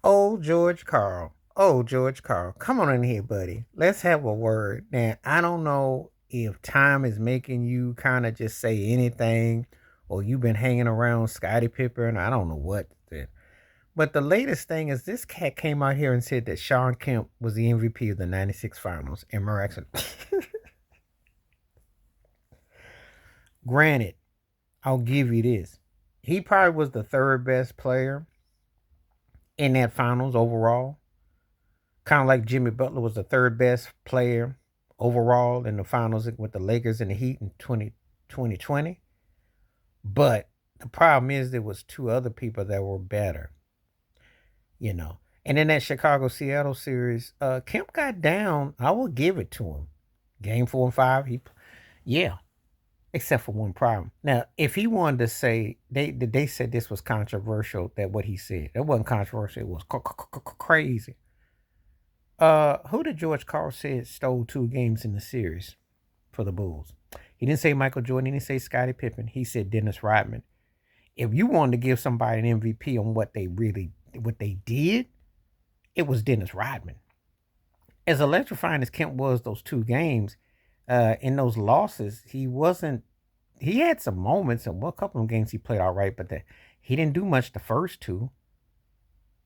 Oh, George Karl. Oh, George Karl. Come on in here, buddy. Let's have a word. Now, I don't know if time is making you kind of just say anything or you've been hanging around Scottie Pippen. I don't know what. But the latest thing is this cat came out here and said that Shawn Kemp was the MVP of the 96 finals. And miraculously, granted, I'll give you this. He probably was the third best player in that finals overall. Kind of like Jimmy Butler was the third best player overall in the finals with the Lakers and the Heat in 2020. But the problem is there was two other people that were better, you know. And in that Chicago Seattle series, Kemp got down. I will give it to him. Game 4 and 5, yeah, except for one problem. Now, if he wanted to say they said this was controversial, that what he said, it wasn't controversial. It was crazy. Who did George Karl said stole 2 games in the series for the Bulls? He didn't say Michael Jordan. He didn't say Scottie Pippen. He said Dennis Rodman. If you wanted to give somebody an MVP on what they did, it was Dennis Rodman. As electrifying as Kemp was those 2 games, in those losses, he wasn't. He had some moments, and a couple of games he played all right, but he didn't do much the first 2,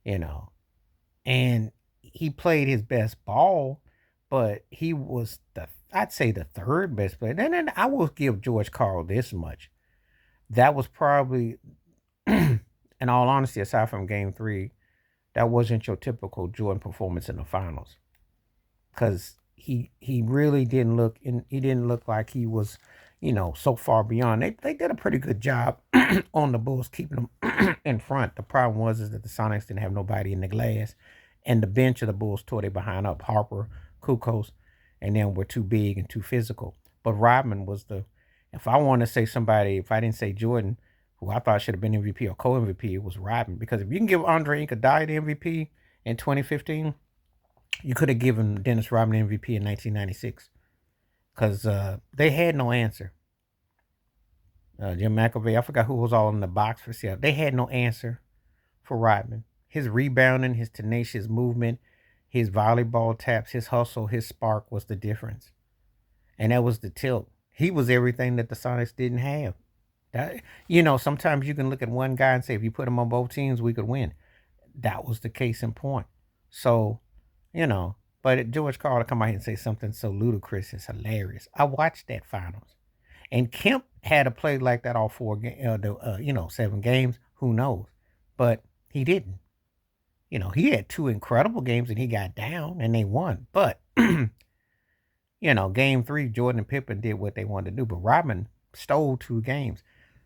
you know. And he played his best ball, but he was I'd say the third best player. And then I will give George Karl this much. That was probably, in all honesty, aside from game 3, that wasn't your typical Jordan performance in the finals. Because he really didn't look he didn't look like he was, so far beyond. They did a pretty good job on the Bulls keeping them in front. The problem was is that the Sonics didn't have nobody in the glass, and the bench of the Bulls tore they behind up. Harper, Kukos, and then were too big and too physical. But Rodman was if I want to say somebody, if I didn't say Jordan, who I thought should have been MVP or co-MVP, it was Rodman. Because if you can give Andre Iguodala the MVP in 2015, you could have given Dennis Rodman MVP in 1996. Because they had no answer. Jim McAvey, I forgot who was all in the box for Seattle. They had no answer for Rodman. His rebounding, his tenacious movement, his volleyball taps, his hustle, his spark was the difference. And that was the tilt. He was everything that the Sonics didn't have. Sometimes you can look at one guy and say, if you put him on both teams, we could win. That was the case in point. So, but George Karl to come out and say something so ludicrous is hilarious. I watched that finals. And Kemp had a play like that all 7 games. Who knows? But he didn't. He had 2 incredible games and he got down and they won. But, game 3, Jordan and Pippen did what they wanted to do. But Rodman stole 2 games.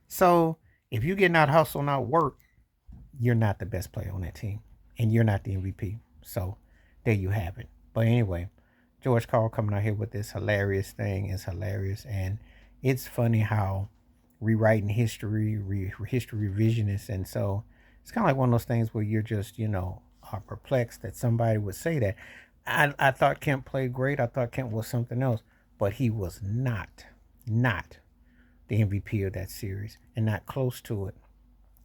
So if you're getting out hustle and out work, you're not the best player on that team. And you're not the MVP. So there you have it. But anyway, George Karl coming out here with this hilarious thing is hilarious. And it's funny how rewriting history, history revisionists. And so it's kind of like one of those things where you're just, are perplexed that somebody would say that. I thought Kemp played great. I thought Kemp was something else. But he was not the MVP of that series and not close to it.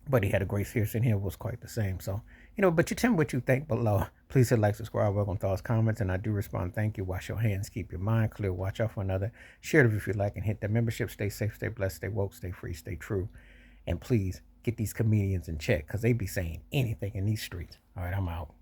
But he had a great series and here was quite the same. So, but you tell me what you think below. Please hit like, subscribe, welcome thoughts, comments, and I do respond. Thank you. Wash your hands, keep your mind clear, watch out for another. Share it if you like and hit that membership. Stay safe, stay blessed, stay woke, stay free, stay true. And please get these comedians in check because they be saying anything in these streets. All right, I'm out.